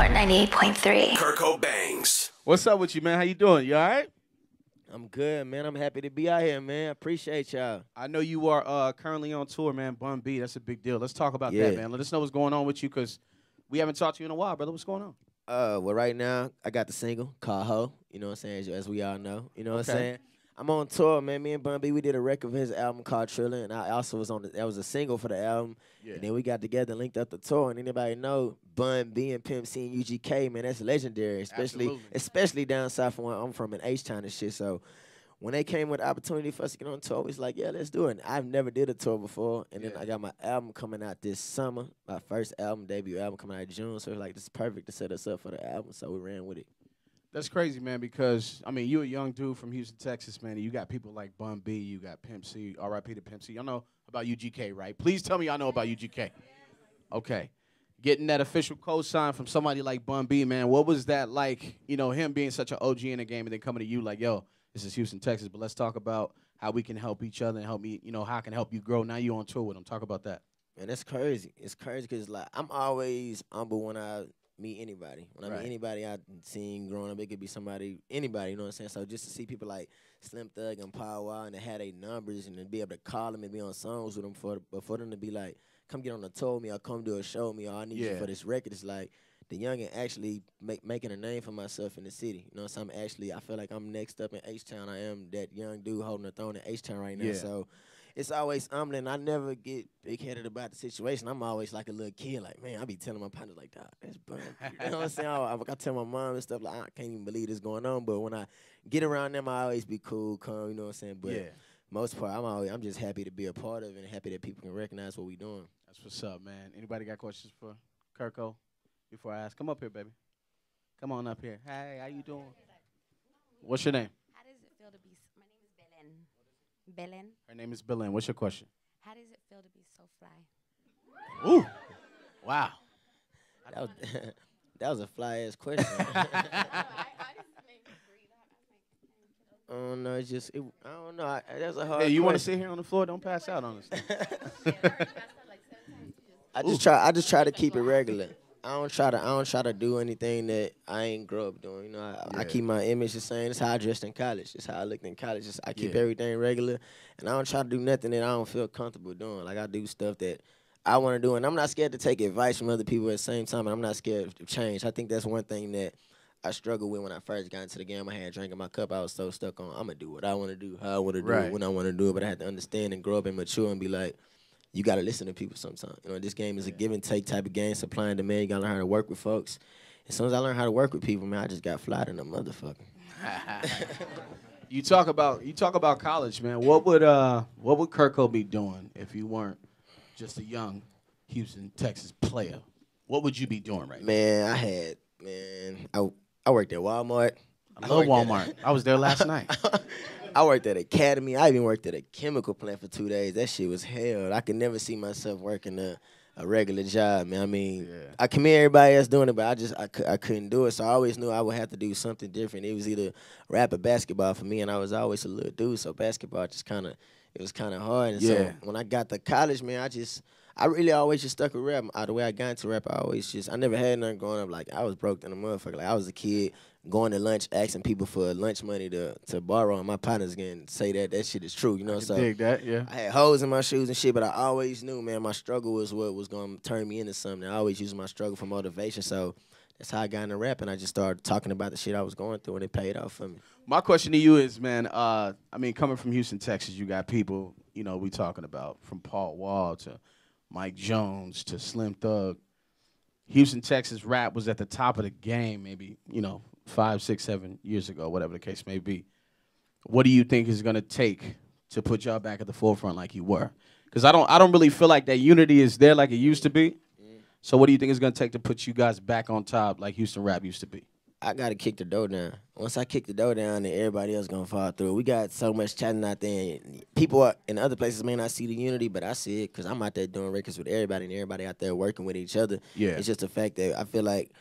98.3. Kirko Bangz. What's up with you, man? How you doing? You all right? I'm good, man. I'm happy to be out here, man. Appreciate y'all. I know you are currently on tour, man. Bun B, that's a big deal. Let's talk about Yeah. that, man. Let us know what's going on with you, because we haven't talked to you in a while, brother. What's going on? Well, right now, I got the single called Ho. You know what I'm saying? As we all know. You know what I'm Okay. saying? I'm on tour, man. Me and Bun B, we did a record for his album called Triller, and I also was on that was a single for the album. Yeah. And then we got together and linked up the tour. And anybody know Bun B and Pimp C and UGK, man, that's legendary. Absolutely. Especially down south from where I'm from in H-Town and shit. So when they came with the opportunity for us to get on tour, we was like, yeah, let's do it. I've never did a tour before. And then I got my album coming out this summer. My first album, debut album coming out in June. So it was like, this is perfect to set us up for the album. So we ran with it. That's crazy, man, because, I mean, you a young dude from Houston, Texas, man, and you got people like Bun B, you got Pimp C, R.I.P. to Pimp C. Y'all know about UGK, right? Please tell me y'all know about UGK. Okay. Getting that official cosign from somebody like Bun B, man, what was that like, you know, him being such an OG in the game and then coming to you like, yo, this is Houston, Texas, but let's talk about how we can help each other and help me, you know, how I can help you grow. Now you on tour with him. Talk about that. Man, that's crazy. It's crazy because, like, I'm always humble when I meet anybody. When I meet anybody I've seen growing up, it could be somebody, anybody, you know what I'm saying? So just to see people like Slim Thug and Pow Wow and they had their numbers and to be able to call them and be on songs with them, but for them to be like, come get on the tour with me or come do a show with me or I need you for this record, it's like the youngin' actually making a name for myself in the city. You know, so I feel like I'm next up in H-Town. I am that young dude holding the throne in H-Town right now. Yeah. So it's always humbling. I never get big-headed about the situation. I'm always like a little kid, like, man, I be telling my partners, like, dog, that's Bun. You know what I'm saying? I tell my mom and stuff, like, I can't even believe this going on. But when I get around them, I always be cool, calm, you know what I'm saying? But most part, I'm just happy to be a part of it and happy that people can recognize what we doing. That's what's up, man. Anybody got questions for Kirko before I ask? Come up here, baby. Come on up here. Hey, how you doing? What's your name? How does it feel to be? My name is Belen. Belen. Her name is Belen. What's your question? How does it feel to be so fly? Ooh. Wow. That was a fly-ass question. I don't know. It's just, I don't know. That's a hard Hey, you want to question. sit here on the floor? Don't pass out on us. I just try to keep it regular. I don't try to do anything that I ain't grow up doing. You know, I keep my image the same. It's how I dressed in college. It's how I looked in college. I keep everything regular, and I don't try to do nothing that I don't feel comfortable doing. Like I do stuff that I want to do, and I'm not scared to take advice from other people at the same time. And I'm not scared of change. I think that's one thing that I struggled with when I first got into the game. I had drank in my cup. I was so stuck on I'm gonna do what I want to do, how I want to do it, when I want to do it. But I had to understand and grow up and mature and be like, you got to listen to people sometimes. You know, this game is a give and take type of game, supply and demand. You got to learn how to work with folks. As soon as I learned how to work with people, man, I just got fly than a motherfucker. You talk about college, man. What would Kirko be doing if you weren't just a young Houston, Texas player? What would you be doing right now? Man, I worked at Walmart. I love Walmart. I was there last night. I worked at Academy. I even worked at a chemical plant for 2 days. That shit was hell. I could never see myself working a regular job, man. I mean, I commend everybody else doing it, but I couldn't do it. So I always knew I would have to do something different. It was either rap or basketball for me, and I was always a little dude. So basketball just it was kind of hard. And so when I got to college, man, I really always just stuck with rap. The way I got into rap, I never had nothing growing up. Like, I was broke than a motherfucker. Like, I was a kid going to lunch, asking people for lunch money to borrow, and my partners can say that shit is true, you know? So dig that, yeah. I had holes in my shoes and shit, but I always knew, man, my struggle was what was going to turn me into something. I always used my struggle for motivation, so that's how I got into rap, and I just started talking about the shit I was going through, and it paid off for me. My question to you is, man, I mean, coming from Houston, Texas, you got people, you know, we talking about from Paul Wall to Mike Jones to Slim Thug. Houston, Texas rap was at the top of the game maybe, you know, 5, 6, 7 years ago, whatever the case may be. What do you think is going to take to put y'all back at the forefront like you were? Because I don't really feel like that unity is there like it used to be. So what do you think it's going to take to put you guys back on top like Houston rap used to be? I got to kick the door down. Once I kick the door down, then everybody else going to fall through. We got so much chatting out there. And people in other places may not see the unity, but I see it because I'm out there doing records with everybody, and everybody out there working with each other. Yeah. It's just the fact that I feel like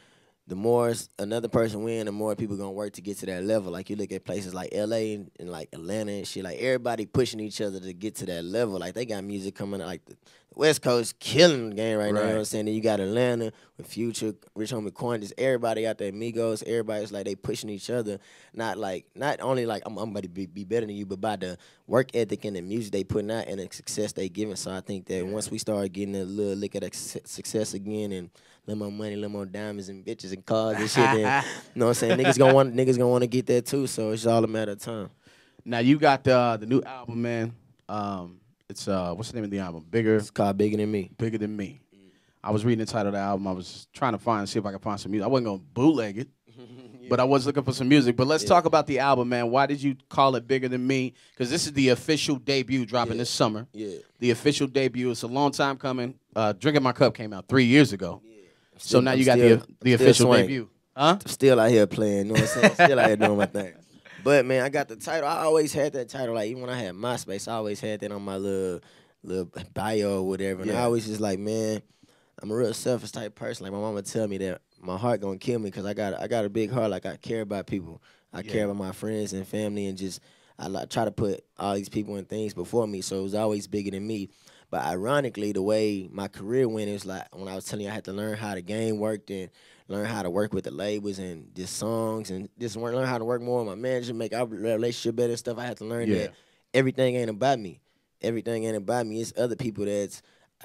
the more another person win, the more people gonna work to get to that level. Like, you look at places like LA and like Atlanta and shit, like everybody pushing each other to get to that level. Like, they got music coming out, like the West Coast killing the game right now. You know what I'm Right. saying? Then you got Atlanta with Future, Rich Homie Quan, just everybody out there, Migos, everybody's like they pushing each other. Not only like I'm about to be better than you, but by the work ethic and the music they putting out and the success they giving. So I think that once we start getting a little lick of that success again and a little more money, a little more diamonds and bitches and cars and shit, then you know what I'm saying? Niggas gonna want to get that too. So it's all a matter of time. Now you got the new album, man. It's what's the name of the album? Bigger, It's called Bigger Than Me. Bigger Than Me. I was reading the title of the album. I was trying to see if I could find some music. I wasn't gonna bootleg it, but I was looking for some music. But let's talk about the album, man. Why did you call it Bigger Than Me? Because this is the official debut dropping this summer. Yeah. The official debut. It's a long time coming. Drinking My Cup came out 3 years ago. So now you got the official swing. debut. Huh? Still out here playing, you know what I'm saying? Still out here doing my thing. But man, I got the title. I always had that title. Like even when I had MySpace, I always had that on my little bio or whatever. And I always just like, man, I'm a real selfish type person. Like my mama tell me that my heart gonna kill me because I got a big heart. Like I care about people. I care about my friends and family, and just try to put all these people and things before me. So it was always bigger than me. But ironically, the way my career went, it was like when I was telling you I had to learn how the game worked and learn how to work with the labels and just songs and just learn how to work more with my manager, make our relationship better and stuff. I had to learn that everything ain't about me. Everything ain't about me. It's other people that's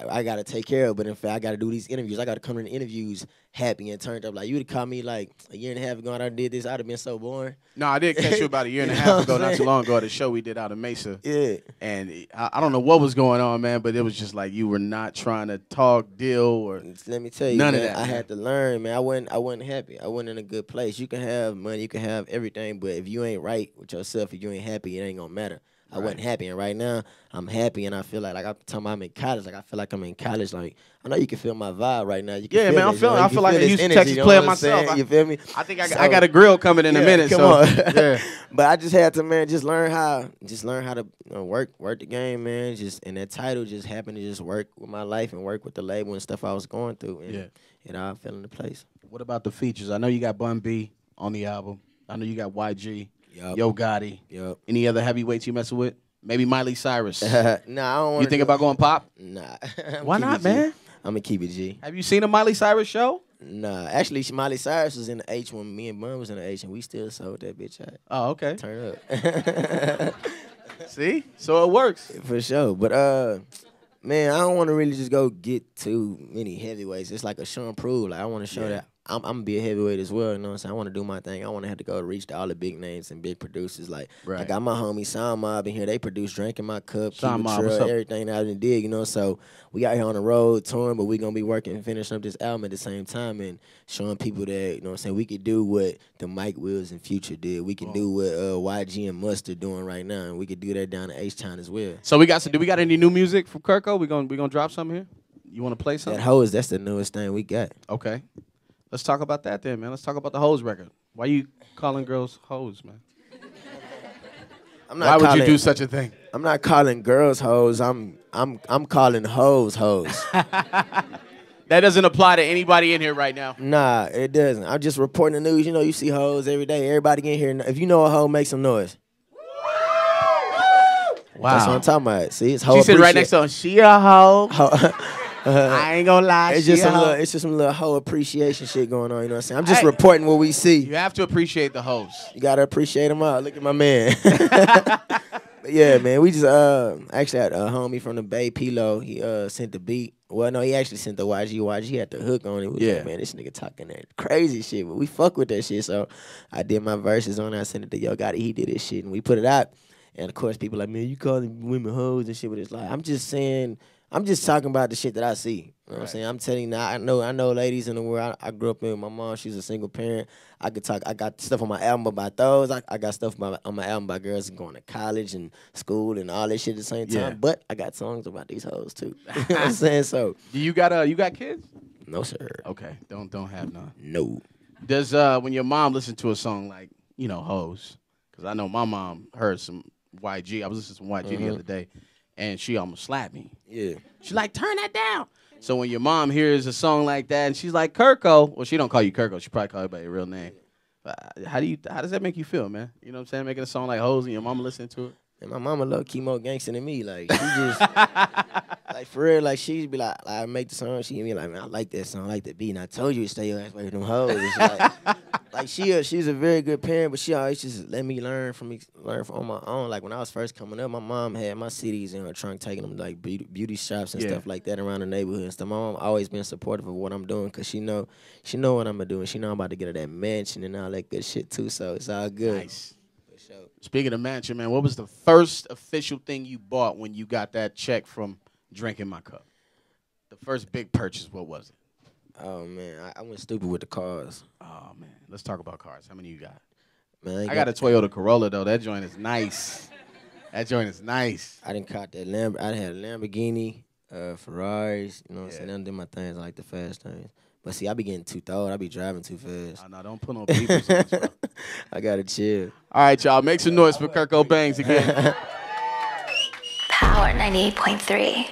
I gotta take care of. But in fact, I gotta do these interviews. I gotta come to the interviews happy and turned up. Like you would have called me like a year and a half ago and I did this, I'd have been so boring. No, I did catch you about a year and a You know half what ago, I'm not too saying? long ago, at a show we did out in Mesa. Yeah. And I don't know what was going on, man, but it was just like you were not trying to talk, deal, or Let me tell you, none man, of that. I man. had to learn, man. I wasn't happy. I wasn't in a good place. You can have money, you can have everything, but if you ain't right with yourself, if you ain't happy, it ain't gonna matter. I wasn't happy, and right now I'm happy, and I feel like I'm talking about I'm in college. Like I feel like I'm in college. Like I know you can feel my vibe right now. You can Yeah, feel man, I'm this, you know? feeling. You I can feel like a this Houston, energy, Texas you know player what I'm saying? myself. You feel me? I think I So- got a grill coming in a minute. Come So on. yeah. But I just had to, man, just learn how to work the game, man. And that title just happened to just work with my life and work with the label and stuff I was going through, and it all fell into place. What about the features? I know you got Bun B on the album. I know you got YG, Yup. Yo Gotti. Yup. Any other heavyweights you messing with? Maybe Miley Cyrus. Nah, I don't want. You think about going pop? Nah. Why not, man? I'm gonna keep it G. Have you seen a Miley Cyrus show? Nah, actually, Miley Cyrus was in the H when me and Bun was in the H, and we still sold that bitch out. Oh, okay. Turn up. See? So it works. For sure. But man, I don't want to really just go get too many heavyweights. It's like a Sean Prue. Like I want to show that I'm gonna be a heavyweight as well. You know what I'm saying? I want to do my thing. I want to have to go reach to all the big names and big producers. Like I got my homie Sound Mob in here. They produce Drinking My Cup, Sound Keep It Mob, what's Trail, up? everything out in the dig. You know, so we out here on the road touring, but we gonna be working and finishing up this album at the same time and showing people that, you know what I'm saying, we could do what the Mike Wills and Future did. We can do what YG and Mustard doing right now, and we could do that down in H-Town as well. So do we got any new music from Kirko? We gonna drop something here? You wanna play something? That Hoes, that's the newest thing we got. Okay. Let's talk about that then, man. Let's talk about the Hoes record. Why you calling girls hoes, man? Why would you do such a thing? I'm not calling girls hoes. I'm calling hoes hoes. That doesn't apply to anybody in here right now. Nah, it doesn't. I'm just reporting the news. You know, you see hoes every day. Everybody in here. If you know a hoe, make some noise. Wow. That's what I'm talking about. See, it's hoe. She sitting right next to her. She a hoe. I ain't gonna lie. It's she just a hoe. it's just some little hoe appreciation shit going on. You know what I'm saying? I'm just reporting what we see. You have to appreciate the hoes. You gotta appreciate them all. Look at my man. But yeah, man. We just actually had a homie from the Bay, Pilo. He sent the beat. Well, no, he actually sent the YG. YG had the hook on it. We was like, man, this nigga talking that crazy shit, but we fuck with that shit. So I did my verses on it. I sent it to Yo Gotti. He did his shit, and we put it out. And of course, people like, man, you calling women hoes and shit. But it's like, I'm just talking about the shit that I see. You know what I'm saying? I'm telling you now, I know ladies in the world. I grew up with my mom. She's a single parent. I could talk. I got stuff on my album about those. I got stuff on my album about girls going to college and school and all that shit at the same time. Yeah. But I got songs about these hoes too. You know what I'm saying? So You got kids? no, sir. Okay. Don't have none. No. Does when your mom listen to a song like, hoes, because I know my mom heard some YG. I was listening to some YG the other day, and she almost slapped me. Yeah. She's like, turn that down. So when your mom hears a song like that, and she's like, Kirko, well, she don't call you Kirko. She probably call you by your real name. How does that make you feel, man? You know what I'm saying? Making a song like Hoes and your mama listening to it? And my mama low-key more gangster than me. Like, she just, like, for real, like, she'd be like, I make the song, she'd be like, man, I like that song, I like the beat, and I told you to stay your ass away from them hoes. And she's a very good parent, but she always just let me learn from on my own. Like, when I was first coming up, my mom had my CDs in her trunk, taking them to, like, beauty shops and stuff like that around the neighborhood and stuff. My mom always been supportive of what I'm doing, because she know what I'm doing. She know I'm about to get her that mansion and all that good shit, too, so it's all good. Nice. Speaking of mansion, man, what was the first official thing you bought when you got that check from Drinking My Cup? The first big purchase, what was it? Oh, man, I went stupid with the cars. Oh, man, let's talk about cars. How many you got? Man, I got a Toyota Corolla, though. That joint is nice. That joint is nice. I done caught that I had a Lamborghini, Ferraris, you know what I'm saying? I done did my things, I like the fast things. But see, I be getting too thawed. I be driving too fast. Oh, no, don't put no beepers on us, bro. I gotta chill. All right, y'all. Make some noise for Kirko Bangz again. Power 98.3.